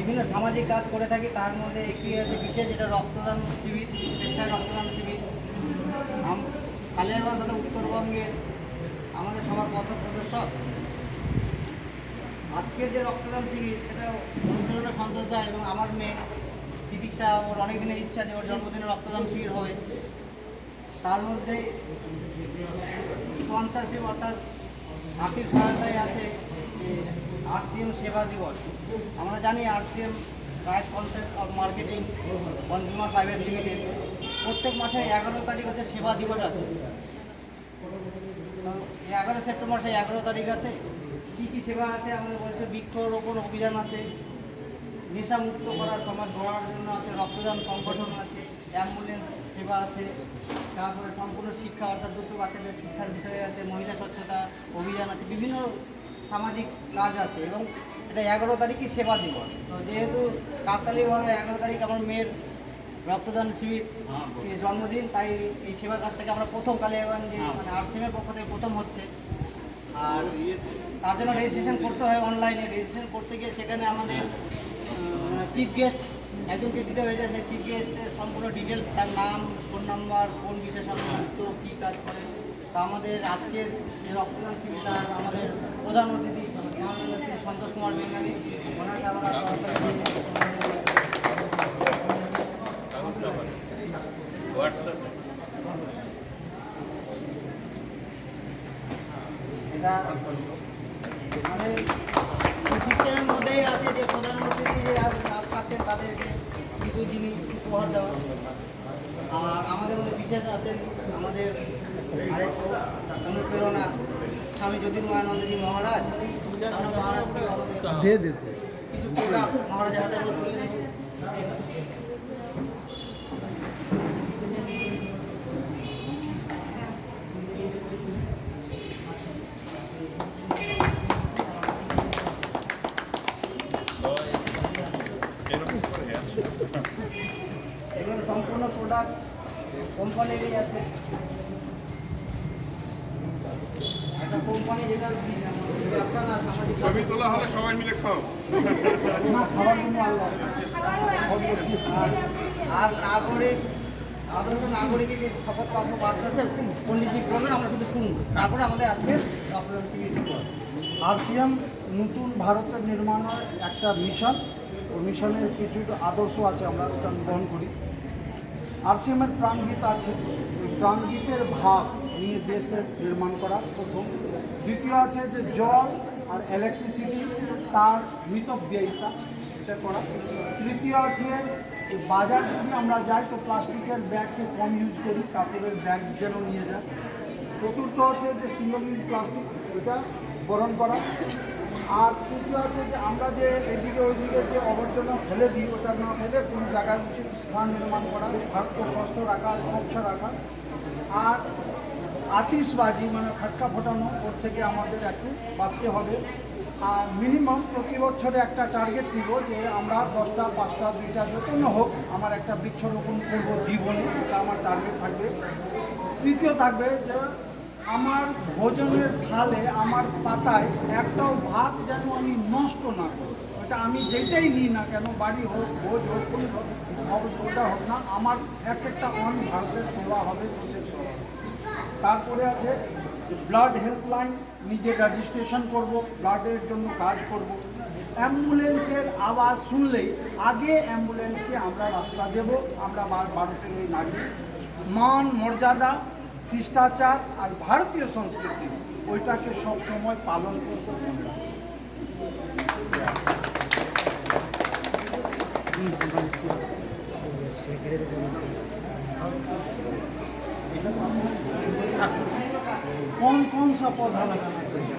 বিভিন্ন সামাজিক কাজ করে থাকি, তার মধ্যে একটি আছে বিশেষ, যেটা রক্তদান শিবির, স্বেচ্ছায় রক্তদান শিবির। কালিয়াগঞ্জ তথা উত্তরবঙ্গের আমাদের সবার পথ প্রদর্শক। আজকের যে রক্তদান শিবির, সেটা অনুপ্রেরণা সন্তোষ দা এবং আমার মেয়ে তিতিক্ষা, ওর অনেক দিনের ইচ্ছা যে ওর জন্মদিনে রক্তদান শিবির হবে। তার মধ্যে স্পন্সরশিপ অর্থাৎ আর্থিক সহায়তায় আছে আরসিএম সেবা দিবস। আমরা জানি RCM right concept of marketing consumer private limited প্রত্যেক মাসে 11 তারিখ হচ্ছে সেবা দিবস আছে। 11 সেপ্টেম্বর সেই 11 তারিখ আছে। কী কী সেবা আছে আমাদের বলছে, বৃক্ষরোপণ অভিযান আছে, নেশামুক্ত করার সমাজ গড়ার জন্য আছে, রক্তদান সংগঠন আছে, অ্যাম্বুলেন্স সেবা আছে, তারপরে সম্পূর্ণ শিক্ষা অর্থাৎ 200 বাচ্চাদের শিক্ষার বিষয়ে আছে, মহিলা স্বচ্ছতা অভিযান আছে, বিভিন্ন সামাজিক কাজ আছে। এবং এটা 11 তারিখই সেবা দিবস। তো যেহেতু কাকতালীয়ভাবে 11 তারিখ আমার মেয়ের রক্তদান শিবির জন্মদিন, তাই এই সেবা কাজটাকে আমরা প্রথম কালিয়াগঞ্জে মানে আরসিএমের পক্ষ থেকে প্রথম হচ্ছে। আর তার জন্য রেজিস্ট্রেশন করতে হয় অনলাইনে। রেজিস্ট্রেশন করতে গিয়ে সেখানে আমাদের চিফ গেস্ট একজনকে দিতে হয়েছে। সেই চিফ গেস্টের সম্পূর্ণ ডিটেলস, তার নাম, ফোন নাম্বার, কোন বিষয়ের সাথে যুক্ত, কী কাজ করে। তা আমাদের আজকের যে রক্তদান শিবিরটা আমাদের প্রধান অতিথি মাননীয় শ্রী সন্তোষ কুমার বেঙ্গালী, ওনাকে আমরা এটা আমাদের সিস্টেমের মধ্যেই আছে যে প্রধান অতিথি যে আজ পাচ্ছেন তাদেরকে কিছু জিনিস উপহার দেওয়া। আর আমাদের মধ্যে বিশেষ আছেন আমাদের আরেক অনুপ্রেরণা স্বামী জ্যোতির্ময়ানন্দজি মহারাজ। আমরা মহারাজকে আমাদের কিছু প্রোডাক্ট মহারাজের হাতে তুলে দেব। এগুলো সম্পূর্ণ প্রোডাক্ট কোম্পানিরই আছে। একটা কোম্পানি যেটা ব্যবসা না, সামাজিক ছবি তোলা হলে সবাই মিলে খাও। খাবার জন্য আর নাগরিক, আদর্শ নাগরিকের যে শপথ বাধ্য আছে পণ্ডিতজি করবেন, আমরা শুধু শুনুন, তারপরে আমাদের আজকে রক্তদান শিবির শুরু হয়। আরসিএম নতুন ভারতের নির্মাণের একটা মিশন, ওই মিশনের কিছু আদর্শ আছে, আমরা ওটা গ্রহণ করি। আরসিএমের প্রাণগীত আছে, ওই প্রাণগীতের ভাব নিয়ে দেশের নির্মাণ করা প্রথম। দ্বিতীয় আছে যে জল আর ইলেকট্রিসিটি তার মিতব্যয়িতা, এটা করা। তৃতীয় আছে যে বাজার যদি আমরা যাই তো প্লাস্টিকের ব্যাগকে কম ইউজ করি, কাপড়ের ব্যাগ যেন নিয়ে যায়। চতুর্থ হচ্ছে যে সিঙ্গল ইউজ প্লাস্টিক, এটা বরণ করা। আর তৃতীয় আছে যে আমরা যে এদিকে ওইদিকে যে আবর্জনা ফেলে দিই, ওটা না ফেলে কোনো জায়গায় উচিত স্থান নির্মাণ করা, ভারতকে সুস্থ রাখা, স্বচ্ছ রাখা। আর আতিশবাজি মানে ফাটকা ফোটানো, ওর থেকে আমাদের একটু বাঁচতে হবে। আর মিনিমাম প্রতি বছরে একটা টার্গেট দিব যে আমরা 10টা, 5টা, 2টা যত না হোক আমার একটা বৃক্ষরোপণ করব জীবনে, এটা আমার টার্গেট থাকবে। তৃতীয় থাকবে যে আমার ভোজনের থালে, আমার পাতায় একটাও ভাত যেন আমি নষ্ট না করি। ওটা আমি যেটাই নিই না কেন, বাড়ি হোক, ভোজ হোক, কোনো ওটা হোক না, আমার একটা ভারতের সেবা হবে, দেশের সেবা হবে। তারপরে আছে যে ব্লাড হেল্পলাইন, নিজে রেজিস্ট্রেশন করব, ব্লাডের জন্য কাজ করব। অ্যাম্বুলেন্সের আওয়াজ শুনলেই আগে অ্যাম্বুলেন্সকে আমরা রাস্তা দেব। আমরা ভারতের ওই নাগরিক মান মর্যাদা, শিষ্টাচার আর ভারতীয় সংস্কৃতি, ওইটাকে সব সময় পালন করতে হবে। कौन कौन सा पौधा लगाना चाहिए?